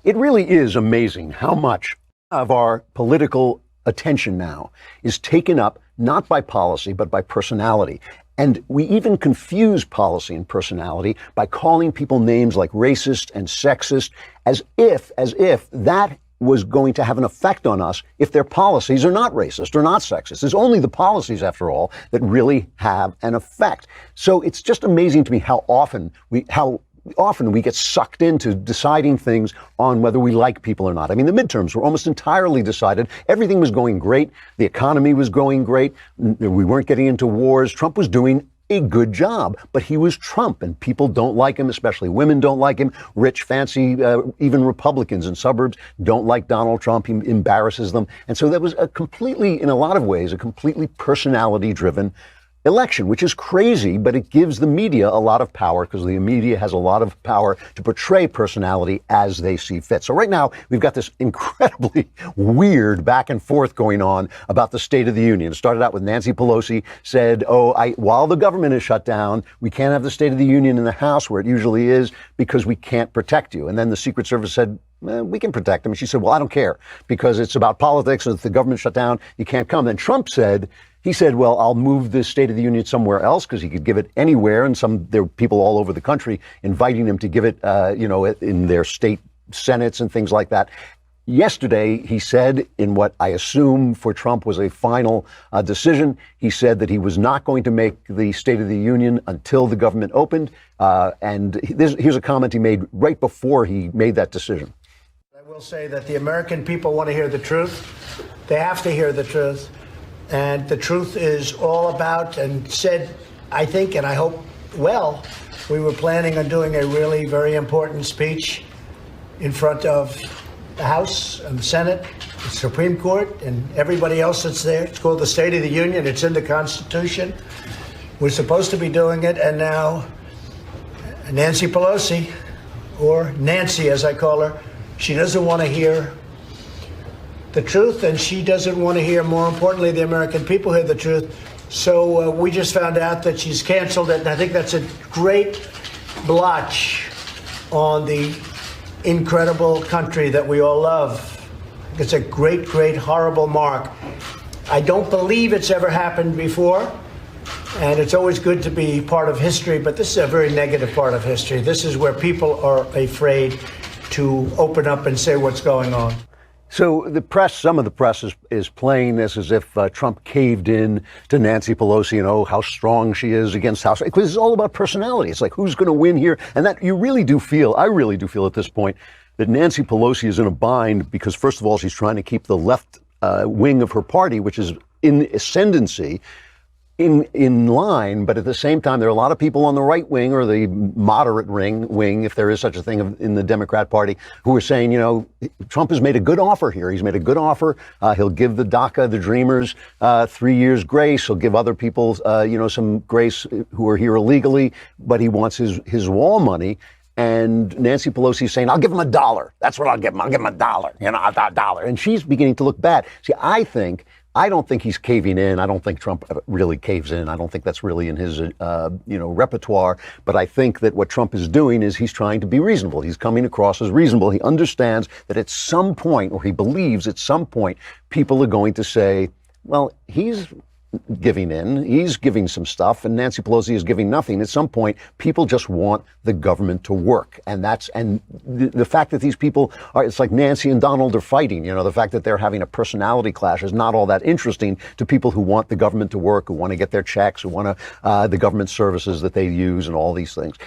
It really is amazing how much of our political attention now is taken up not by policy, but by personality. And we even confuse policy and personality by calling people names like racist and sexist as if that was going to have an effect on us if their policies are not racist or not sexist. It's only the policies, after all, that really have an effect. So it's just amazing to me how often we get sucked into deciding things on whether we like people or not. I mean, the midterms were almost entirely decided. Everything was going great. The economy was going great. We weren't getting into wars. Trump was doing a good job, but he was Trump, and people don't like him, especially women don't like him. Rich, fancy, even Republicans in suburbs don't like Donald Trump. He embarrasses them. And so that was in a lot of ways, a completely personality-driven election, which is crazy, but it gives the media a lot of power because the media has a lot of power to portray personality as they see fit. So right now, we've got this incredibly weird back and forth going on about the State of the Union. It started out with Nancy Pelosi said, while the government is shut down, we can't have the State of the Union in the House where it usually is because we can't protect you. And then the Secret Service said, we can protect them. And she said, well, I don't care because it's about politics. And if the government shut down, you can't come. Then Trump said, well, I'll move the State of the Union somewhere else because he could give it anywhere. And there were people all over the country inviting him to give it, in their state senates and things like that. Yesterday, he said in what I assume for Trump was a final decision, he said that he was not going to make the State of the Union until the government opened. And here's a comment he made right before he made that decision. I will say that the American people want to hear the truth. They have to hear the truth. And the truth is all about, and said, I think, and I hope well, we were planning on doing a really very important speech in front of the House and the Senate, the Supreme Court, and everybody else that's there. It's called the State of the Union. It's in the Constitution. We're supposed to be doing it. And now Nancy Pelosi, or Nancy as I call her, she doesn't want to hear the truth, and she doesn't want to hear, more importantly, the American people hear the truth. So we just found out that she's canceled it, and I think that's a great blotch on the incredible country that we all love. It's a great, great, horrible mark. I don't believe it's ever happened before, and it's always good to be part of history, but this is a very negative part of history. This is where people are afraid to open up and say what's going on. So some of the press is playing this as if Trump caved in to Nancy Pelosi and how strong she is against House. Because it's all about personality. It's like, who's going to win here? And that I really do feel at this point that Nancy Pelosi is in a bind because, first of all, she's trying to keep the left wing of her party, which is in ascendancy, in line, but at the same time, there are a lot of people on the right wing or the moderate wing, if there is such a thing in the Democrat Party, who are saying, Trump has made a good offer here. He's made a good offer. He'll give the DACA, the Dreamers, 3 years grace. He'll give other people, some grace who are here illegally, but he wants his wall money. And Nancy Pelosi is saying, I'll give him $1. That's what I'll give him. I'll give him $1, $1. And she's beginning to look bad. See, I don't think he's caving in. I don't think Trump really caves in. I don't think that's really in his, repertoire. But I think that what Trump is doing is he's trying to be reasonable. He's coming across as reasonable. He understands that at some point, or he believes at some point, people are going to say, well, he's giving in. He's giving some stuff, and Nancy Pelosi is giving nothing. At some point, people just want the government to work, and the fact that these people it's like Nancy and Donald are fighting. The fact that they're having a personality clash is not all that interesting to people who want the government to work, who want to get their checks, who want the government services that they use, and all these things.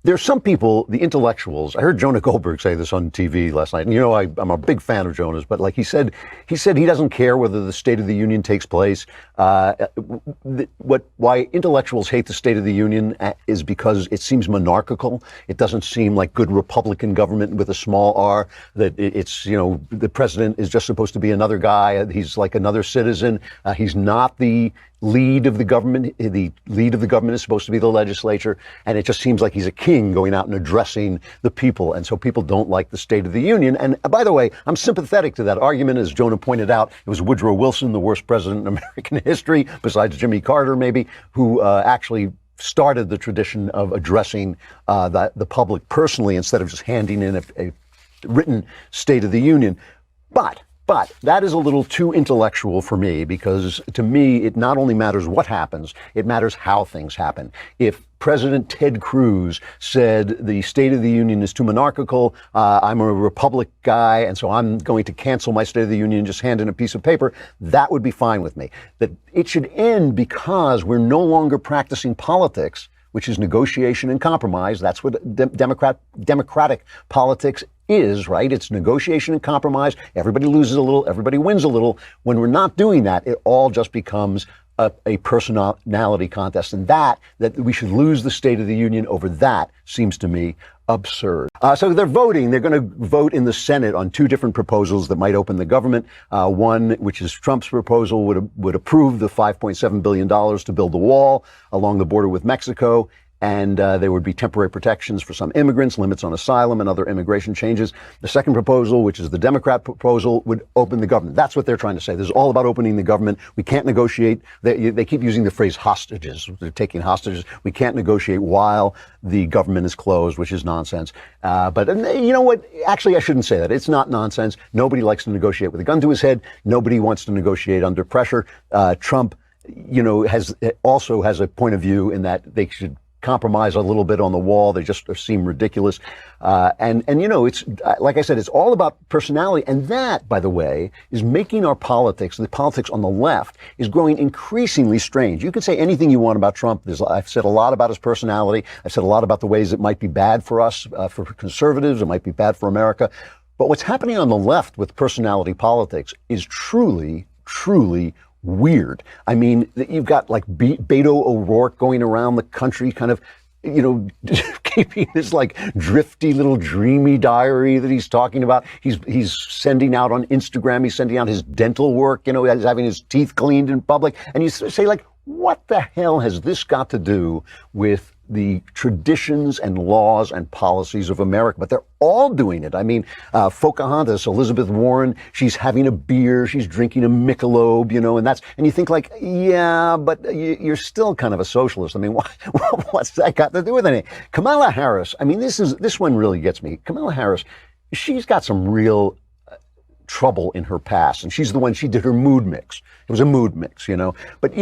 There's some people, the intellectuals. I heard Jonah Goldberg say this on TV last night. And I'm a big fan of Jonah's, but like he said he doesn't care whether the State of the Union takes place. Why intellectuals hate the State of the Union is because it seems monarchical. It doesn't seem like good Republican government with a small R. That it's the president is just supposed to be another guy. He's like another citizen. He's not the lead of the government. The lead of the government is supposed to be the legislature, and it just seems like he's a king going out and addressing the people. And so people don't like the State of the Union. And by the way, I'm sympathetic to that argument. As Jonah pointed out, it was Woodrow Wilson, the worst president in American history, besides Jimmy Carter maybe, who actually started the tradition of addressing the public personally instead of just handing in a written State of the Union. But that is a little too intellectual for me, because to me, it not only matters what happens, it matters how things happen. If President Ted Cruz said the State of the Union is too monarchical, I'm a Republic guy, and so I'm going to cancel my State of the Union and just hand in a piece of paper, that would be fine with me. That it should end because we're no longer practicing politics, which is negotiation and compromise. That's what democratic politics is, right? It's negotiation and compromise. Everybody loses a little, everybody wins a little. When we're not doing that, it all just becomes a personality contest. And that we should lose the State of the Union over that seems to me absurd. So they're voting. They're going to vote in the Senate on two different proposals that might open the government. One, which is Trump's proposal, would approve the $5.7 billion to build the wall along the border with Mexico. And there would be temporary protections for some immigrants, limits on asylum and other immigration changes. The second proposal, which is the Democrat proposal, would open the government. That's what they're trying to say. This is all about opening the government. We can't negotiate. They keep using the phrase hostages. They're taking hostages. We can't negotiate while the government is closed, which is nonsense. But you know what? Actually, I shouldn't say that. It's not nonsense. Nobody likes to negotiate with a gun to his head. Nobody wants to negotiate under pressure. Trump, also has a point of view in that they should compromise a little bit on the wall. They just seem ridiculous. And it's like I said, it's all about personality. And that, by the way, is making our politics, the politics on the left, is growing increasingly strange. You can say anything you want about Trump. I've said a lot about his personality. I've said a lot about the ways it might be bad for us, for conservatives. It might be bad for America. But what's happening on the left with personality politics is truly, truly weird. I mean, you've got like Beto O'Rourke going around the country kind of, keeping this like drifty little dreamy diary that he's talking about. He's sending out on Instagram. He's sending out his dental work, he's having his teeth cleaned in public. And you say, like, what the hell has this got to do with the traditions and laws and policies of America? But they're all doing it. I mean, Pocahontas, Elizabeth Warren, she's having a beer, she's drinking a Michelob, and you think like, yeah, but you're still kind of a socialist. I mean, what's that got to do with anything? Kamala Harris, I mean, this one really gets me. Kamala Harris, she's got some real trouble in her past, and she's the one, she did her mood mix. It was a mood mix, But,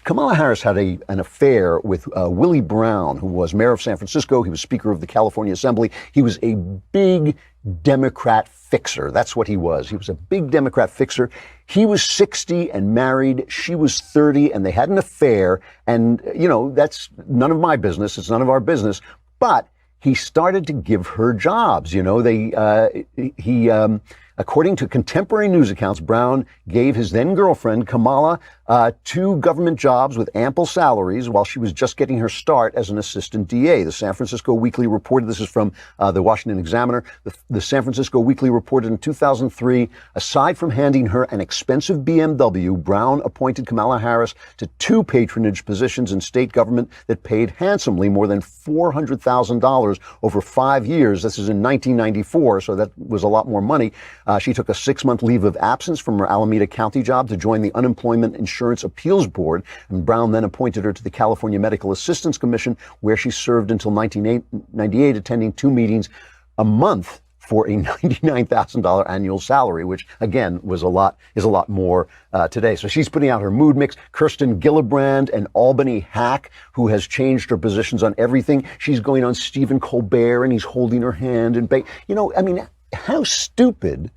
Kamala Harris had an affair with Willie Brown, who was mayor of San Francisco. He was Speaker of the California Assembly. He was a big Democrat fixer. That's what he was. He was a big Democrat fixer. He was 60 and married. She was 30, and they had an affair. And, that's none of my business. It's none of our business. But he started to give her jobs. According to contemporary news accounts, Brown gave his then girlfriend, Kamala, 2 government jobs with ample salaries while she was just getting her start as an assistant DA. The San Francisco Weekly reported, this is from the Washington Examiner, the San Francisco Weekly reported in 2003, aside from handing her an expensive BMW, Brown appointed Kamala Harris to 2 patronage positions in state government that paid handsomely, more than $400,000 over 5 years. This is in 1994, so that was a lot more money. She took a 6-month leave of absence from her Alameda County job to join the Unemployment Insurance Appeals Board, and Brown then appointed her to the California Medical Assistance Commission, where she served until 1998, attending 2 meetings a month for a $99,000 annual salary, which again is a lot more today. So she's putting out her mood mix. Kirsten Gillibrand, an Albany hack who has changed her positions on everything. She's going on Stephen Colbert and he's holding her hand and how stupid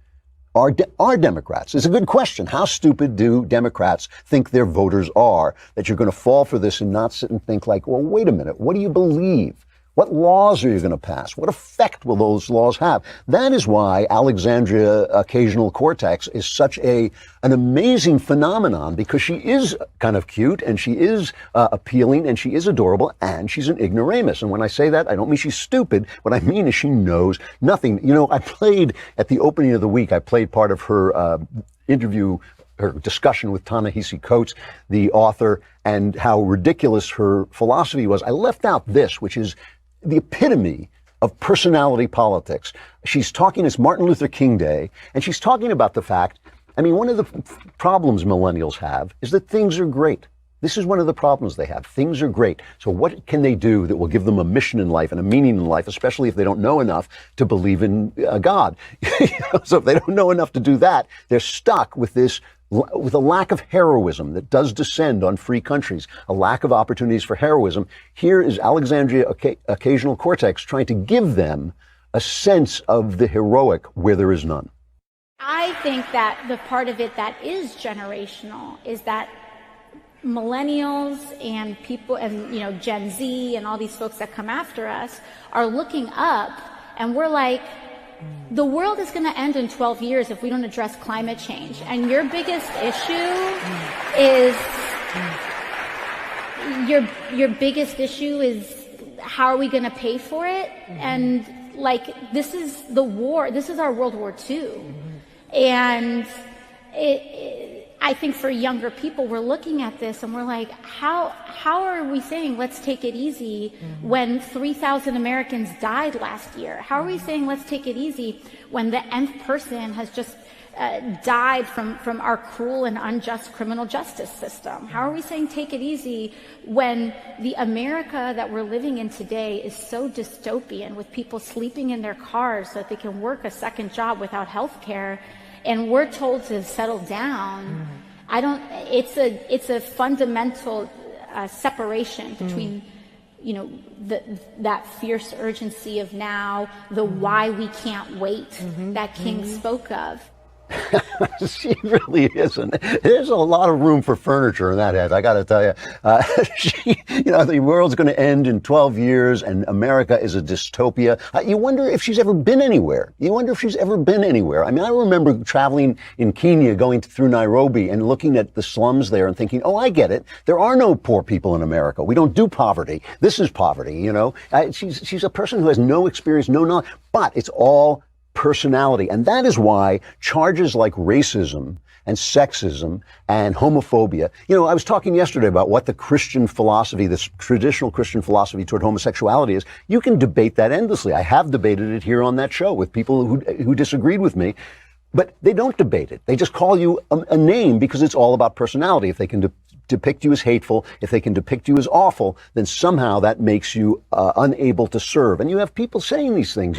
are Democrats? It's a good question. How stupid do Democrats think their voters are, that you're going to fall for this and not sit and think like, well, wait a minute, what do you believe? What laws are you going to pass? What effect will those laws have? That is why Alexandria Occasional Cortex is such an amazing phenomenon, because she is kind of cute and she is appealing and she is adorable and she's an ignoramus. And when I say that, I don't mean she's stupid. What I mean is she knows nothing. I played at the opening of the week, I played part of her interview, her discussion with Ta-Nehisi Coates, the author, and how ridiculous her philosophy was. I left out this, which is the epitome of personality politics. She's talking, it's Martin Luther King Day, and she's talking about the fact, one of the problems millennials have is that things are great. This is one of the problems they have. Things are great. So what can they do that will give them a mission in life and a meaning in life, especially if they don't know enough to believe in God? So if they don't know enough to do that, they're stuck with this, with a lack of heroism that does descend on free countries, a lack of opportunities for heroism. Here is Alexandria Occasional Cortex trying to give them a sense of the heroic where there is none. I think that the part of it that is generational is that millennials and people and Gen Z and all these folks that come after us are looking up, and we're like, the world is going to end in 12 years if we don't address climate change. And your biggest issue is your biggest issue is how are we going to pay for it? And like, this is the war. This is our World War II. And I think for younger people, we're looking at this and we're like, how are we saying let's take it easy when 3,000 Americans died last year? How are we saying let's take it easy when the nth person has just died from our cruel and unjust criminal justice system? How are we saying take it easy when the America that we're living in today is so dystopian, with people sleeping in their cars so that they can work a second job without health care? And we're told to settle down. It's a fundamental separation between, that fierce urgency of now, the why we can't wait that King spoke of. She really isn't. There's a lot of room for furniture in that head, I got to tell you. The world's going to end in 12 years and America is a dystopia. You wonder if she's ever been anywhere. I mean, I remember traveling in Kenya, going through Nairobi and looking at the slums there and thinking, oh, I get it. There are no poor people in America. We don't do poverty. This is poverty, She's a person who has no experience, no knowledge, but it's all personality. And that is why charges like racism and sexism and homophobia, I was talking yesterday about what the Christian philosophy, this traditional Christian philosophy toward homosexuality is. You can debate that endlessly. I have debated it here on that show with people who disagreed with me, but they don't debate it. They just call you a name because it's all about personality. If they can depict you as hateful, if they can depict you as awful, then somehow that makes you unable to serve. And you have people saying these things,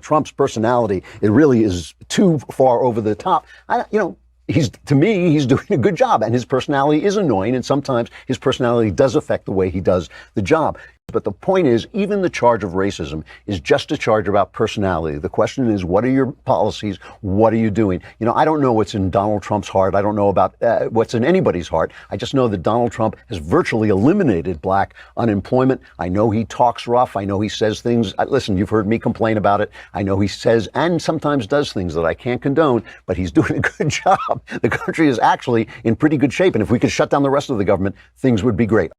Trump's personality, it really is too far over the top. To me, he's doing a good job, and his personality is annoying, and sometimes his personality does affect the way he does the job. But the point is, even the charge of racism is just a charge about personality. The question is, what are your policies? What are you doing? I don't know what's in Donald Trump's heart. I don't know about what's in anybody's heart. I just know that Donald Trump has virtually eliminated black unemployment. I know he talks rough. I know he says things. Listen, you've heard me complain about it. I know he says and sometimes does things that I can't condone, but he's doing a good job. The country is actually in pretty good shape. And if we could shut down the rest of the government, things would be great.